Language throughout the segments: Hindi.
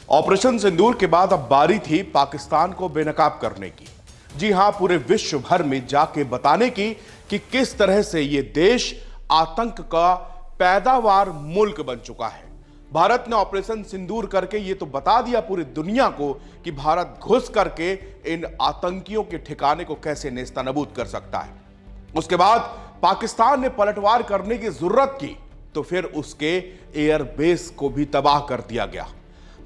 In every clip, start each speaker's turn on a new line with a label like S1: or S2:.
S1: ऑपरेशन सिंदूर के बाद अब बारी थी पाकिस्तान को बेनकाब करने की। जी हां, पूरे विश्व भर में जाके बताने की कि किस तरह से ये देश आतंक का पैदावार मुल्क बन चुका है। भारत ने ऑपरेशन सिंदूर करके ये तो बता दिया पूरी दुनिया को कि भारत घुस करके इन आतंकियों के ठिकाने को कैसे नेस्तनाबूद कर सकता है। उसके बाद पाकिस्तान ने पलटवार करने की जरूरत की तो फिर उसके एयरबेस को भी तबाह कर दिया गया।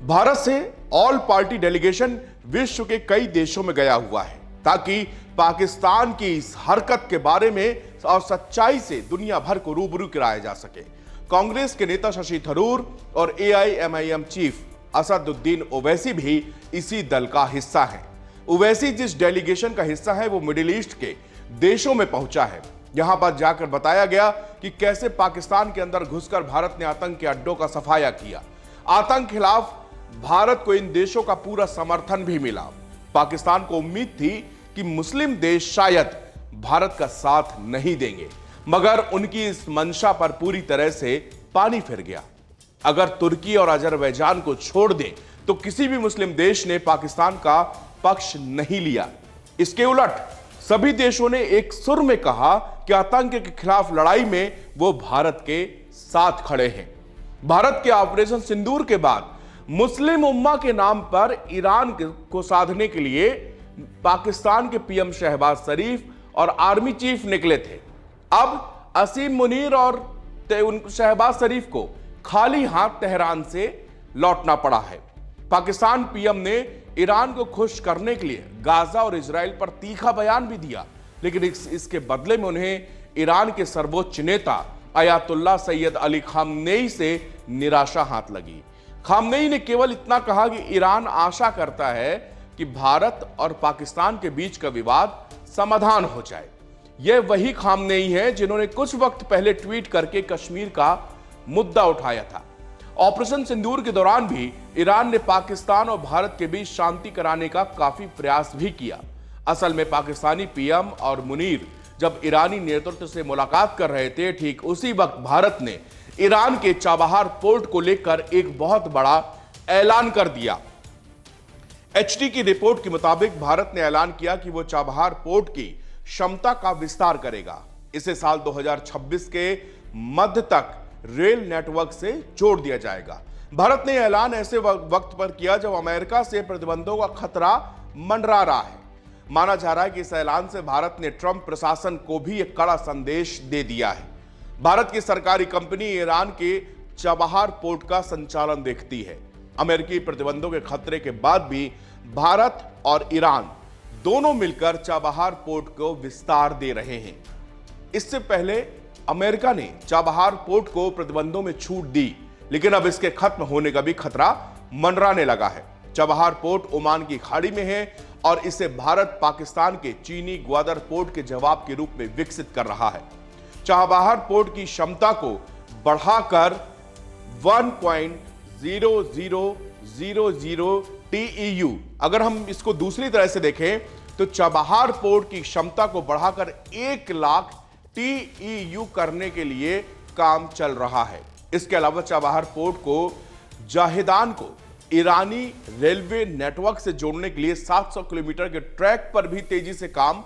S1: भारत से ऑल पार्टी डेलीगेशन विश्व के कई देशों में गया हुआ है ताकि पाकिस्तान की इस हरकत के बारे में और सच्चाई से दुनिया भर को रूबरू कराया जा सके। कांग्रेस के नेता शशि थरूर और एआईएमआईएम चीफ असदुद्दीन ओवैसी भी इसी दल का हिस्सा है। ओवैसी जिस डेलीगेशन का हिस्सा है वो मिडिल ईस्ट के देशों में पहुंचा है। यहां पर जाकर बताया गया कि कैसे पाकिस्तान के अंदर घुसकर भारत ने आतंक के अड्डों का सफाया किया। आतंक खिलाफ भारत को इन देशों का पूरा समर्थन भी मिला। पाकिस्तान को उम्मीद थी कि मुस्लिम देश शायद भारत का साथ नहीं देंगे, मगर उनकी इस मंशा पर पूरी तरह से पानी फिर गया। अगर तुर्की और अजरबैजान को छोड़ दें तो किसी भी मुस्लिम देश ने पाकिस्तान का पक्ष नहीं लिया। इसके उलट सभी देशों ने एक सुर में कहा कि आतंक के खिलाफ लड़ाई में वो भारत के साथ खड़े हैं। भारत के ऑपरेशन सिंदूर के बाद मुस्लिम उम्मा के नाम पर ईरान को साधने के लिए पाकिस्तान के पीएम शहबाज शरीफ और आर्मी चीफ निकले थे। अब असीम मुनीर और शहबाज शरीफ को खाली हाथ तेहरान से लौटना पड़ा है। पाकिस्तान पीएम ने ईरान को खुश करने के लिए गाजा और इजराइल पर तीखा बयान भी दिया, लेकिन इसके बदले में उन्हें ईरान के सर्वोच्च नेता अयातुल्ला सैयद अली खामनेई से निराशा हाथ लगी। खामनेई ने केवल इतना कहा कि ईरान आशा करता है कि भारत और पाकिस्तान के बीच का विवाद समाधान हो जाए। यह वही खामनेई है जिन्होंने कुछ वक्त पहले ट्वीट करके कश्मीर का मुद्दा उठाया था। ऑपरेशन सिंदूर के दौरान भी ईरान ने पाकिस्तान और भारत के बीच शांति कराने का काफी प्रयास भी किया। असल में पाकिस्तानी पीएम और मुनीर जब ईरानी नेतृत्व से मुलाकात कर रहे थे, ठीक उसी वक्त भारत ने ईरान के चाबहार पोर्ट को लेकर एक बहुत बड़ा ऐलान कर दिया। एचटी की रिपोर्ट के मुताबिक भारत ने ऐलान किया कि वो चाबहार पोर्ट की क्षमता का विस्तार करेगा। इसे साल 2026 के मध्य तक रेल नेटवर्क से जोड़ दिया जाएगा। भारत ने ऐलान ऐसे वक्त पर किया जब अमेरिका से प्रतिबंधों का खतरा मंडरा रहा है। माना जा रहा है कि इस ऐलान से भारत ने ट्रंप प्रशासन को भी एक कड़ा संदेश दे दिया है। भारत की सरकारी कंपनी ईरान के चाबहार पोर्ट का संचालन देखती है। अमेरिकी प्रतिबंधों के खतरे के बाद भी भारत और ईरान दोनों मिलकर चाबहार पोर्ट को विस्तार दे रहे हैं। इससे पहले अमेरिका ने चाबहार पोर्ट को प्रतिबंधों में छूट दी, लेकिन अब इसके खत्म होने का भी खतरा मंडराने लगा है। चाबहार पोर्ट ओमान की खाड़ी में है और इसे भारत पाकिस्तान के चीनी ग्वादर पोर्ट के जवाब के रूप में विकसित कर रहा है। चाबहार पोर्ट की क्षमता को बढ़ाकर 1.0000 TEU, अगर हम इसको दूसरी तरह से देखें तो चाबहार पोर्ट की क्षमता को बढ़ाकर 1 लाख TEU करने के लिए काम चल रहा है। इसके अलावा चाबहार पोर्ट को जाहिदान को ईरानी रेलवे नेटवर्क से जोड़ने के लिए 700 किलोमीटर के ट्रैक पर भी तेजी से काम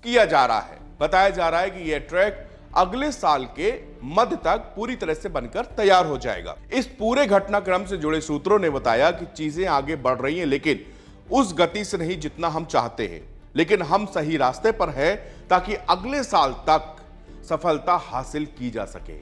S1: किया जा रहा है। बताया जा रहा है कि यह ट्रैक अगले साल के मध्य तक पूरी तरह से बनकर तैयार हो जाएगा। इस पूरे घटनाक्रम से जुड़े सूत्रों ने बताया कि चीजें आगे बढ़ रही हैं, लेकिन उस गति से नहीं जितना हम चाहते हैं, लेकिन हम सही रास्ते पर हैं ताकि अगले साल तक सफलता हासिल की जा सके।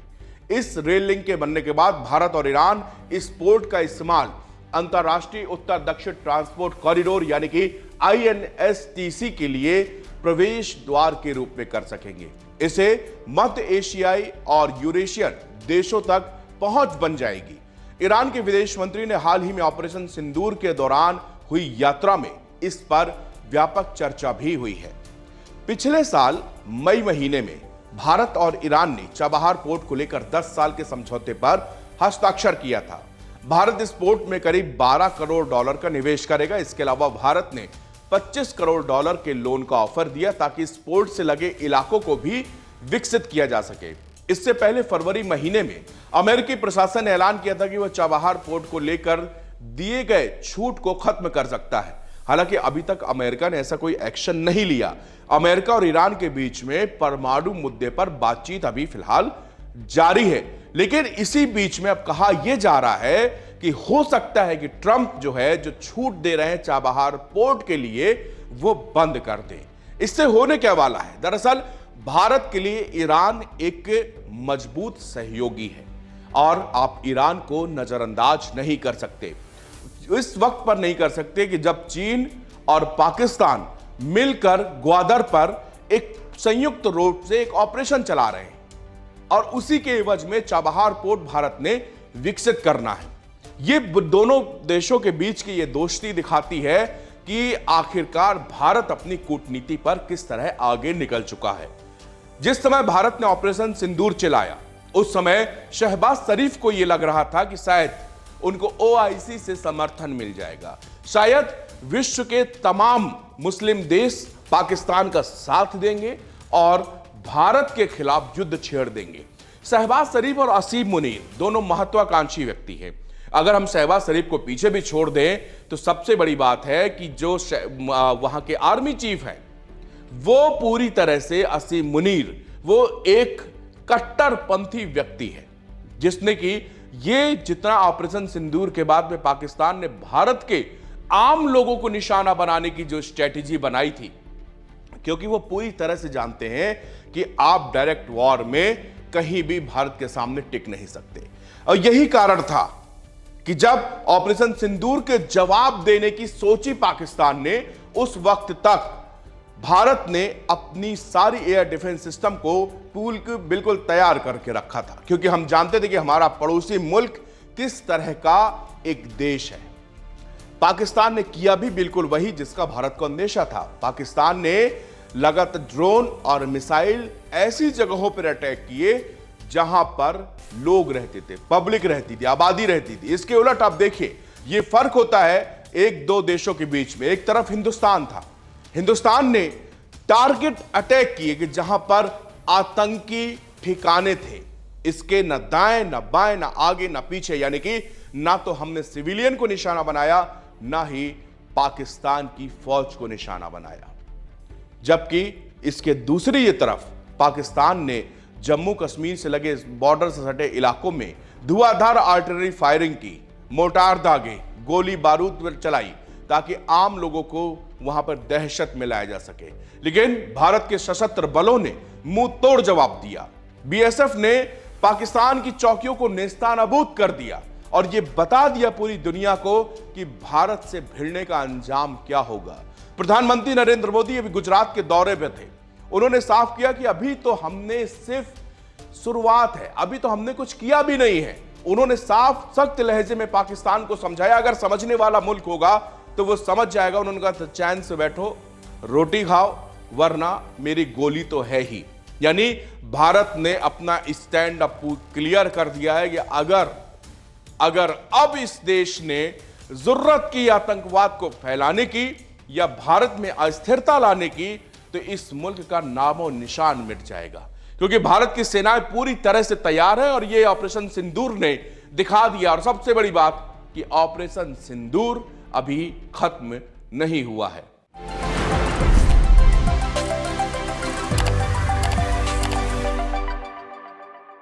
S1: इस रेल लिंक के बनने के बाद भारत और ईरान इस पोर्ट का इस्तेमाल अंतरराष्ट्रीय उत्तर दक्षिण ट्रांसपोर्ट कॉरिडोर यानी कि INSTC के लिए प्रवेश द्वार के रूप में कर सकेंगे। इसे मध्य एशियाई और यूरेशियन देशों तक पहुंच बन जाएगी। ईरान के विदेश मंत्री ने हाल ही में ऑपरेशन सिंदूर के दौरान हुई यात्रा में इस पर व्यापक चर्चा भी हुई है। पिछले साल मई महीने में भारत और ईरान ने चाबहार पोर्ट को लेकर 10 साल के समझौते पर हस्ताक्षर किया था। भारत इस पोर्ट में करीब $12 करोड़ का निवेश करेगा। इसके अलावा भारत ने $25 करोड़ के लोन का ऑफर दिया ताकि इस पोर्ट से लगे इलाकों को भी विकसित किया जा सके। इससे पहले फरवरी महीने में अमेरिकी प्रशासन ने ऐलान किया था कि वह चाबहार पोर्ट को लेकर दिए गए छूट को खत्म कर सकता है। हालांकि अभी तक अमेरिका ने ऐसा कोई एक्शन नहीं लिया। अमेरिका और ईरान के बीच में परमाणु मुद्दे पर बातचीत अभी फिलहाल जारी है, लेकिन इसी बीच में अब कहा यह जा रहा है कि हो सकता है कि ट्रंप जो है, जो छूट दे रहे हैं चाबहार पोर्ट के लिए, वो बंद कर दें। इससे होने क्या वाला है? दरअसल भारत के लिए ईरान एक मजबूत सहयोगी है और आप ईरान को नजरअंदाज नहीं कर सकते। इस वक्त पर नहीं कर सकते कि जब चीन और पाकिस्तान मिलकर ग्वादर पर एक संयुक्त रूप से एक ऑपरेशन चला रहे हैं और उसी के एवज में चाबहार पोर्ट भारत ने विकसित करना है। ये दोनों देशों के बीच की ये दोस्ती दिखाती है कि आखिरकार भारत अपनी कूटनीति पर किस तरह आगे निकल चुका है। जिस समय भारत ने ऑपरेशन सिंदूर चलाया, उस समय शहबाज शरीफ को यह लग रहा था कि शायद उनको ओआईसी से समर्थन मिल जाएगा, शायद विश्व के तमाम मुस्लिम देश पाकिस्तान का साथ देंगे और भारत के खिलाफ युद्ध छेड़ देंगे। शहबाज शरीफ और असीम मुनीर दोनों महत्वाकांक्षी व्यक्ति हैं। अगर हम शहबाज शरीफ को पीछे भी छोड़ दें तो सबसे बड़ी बात है कि जो वहां के आर्मी चीफ हैं, वो पूरी तरह से असीम मुनीर वो एक कट्टरपंथी व्यक्ति है, जिसने कि ये जितना ऑपरेशन सिंदूर के बाद में पाकिस्तान ने भारत के आम लोगों को निशाना बनाने की जो स्ट्रेटेजी बनाई थी, क्योंकि वो पूरी तरह से जानते हैं कि आप डायरेक्ट वॉर में कहीं भी भारत के सामने टिक नहीं सकते। और यही कारण था कि जब ऑपरेशन सिंदूर के जवाब देने की सोची पाकिस्तान ने, उस वक्त तक भारत ने अपनी सारी एयर डिफेंस सिस्टम को पूल को बिल्कुल तैयार करके रखा था, क्योंकि हम जानते थे कि हमारा पड़ोसी मुल्क किस तरह का एक देश है। पाकिस्तान ने किया भी बिल्कुल वही जिसका भारत को अंदेशा था। पाकिस्तान ने लगातार ड्रोन और मिसाइल ऐसी जगहों पर अटैक किए जहां पर लोग रहते थे, पब्लिक रहती थी, आबादी रहती थी। इसके उलट आप देखिए, यह फर्क होता है एक दो देशों के बीच में। एक तरफ हिंदुस्तान था, हिंदुस्तान ने टारगेट अटैक किए कि जहां पर आतंकी ठिकाने थे। इसके न दाएं न बाएं न आगे न पीछे, यानी कि ना तो हमने सिविलियन को निशाना बनाया, ना ही पाकिस्तान की फौज को निशाना बनाया। जबकि इसके दूसरी ये तरफ पाकिस्तान ने जम्मू कश्मीर से लगे बॉर्डर से सटे इलाकों में धुआंधार आर्टिलरी फायरिंग की, मोटार दागे, गोली बारूद चलाई, ताकि आम लोगों को वहां पर दहशत में लाया जा सके। लेकिन भारत के सशस्त्र बलों ने मुंह तोड़ जवाब दिया। बीएसएफ ने पाकिस्तान की चौकियों को नेस्तानाबूद कर दिया और यह बता दिया पूरी दुनिया को कि भारत से भिड़ने का अंजाम क्या होगा। प्रधानमंत्री नरेंद्र मोदी अभी गुजरात के दौरे पे थे। उन्होंने साफ किया कि अभी तो हमने सिर्फ शुरुआत है, अभी तो हमने कुछ किया भी नहीं है। उन्होंने साफ सख्त लहजे में पाकिस्तान को समझाया। अगर समझने वाला मुल्क होगा तो वो समझ जाएगा। उन्होंने कहा चैन से बैठो, रोटी खाओ, वरना मेरी गोली तो है ही। यानी भारत ने अपना स्टैंड अप क्लियर कर दिया है कि अगर अब इस देश ने जरूरत की आतंकवाद को फैलाने की या भारत में अस्थिरता लाने की, तो इस मुल्क का नामो निशान मिट जाएगा। क्योंकि भारत की सेनाएं पूरी तरह से तैयार है और यह ऑपरेशन सिंदूर ने दिखा दिया। और सबसे बड़ी बात कि ऑपरेशन सिंदूर अभी खत्म नहीं हुआ है।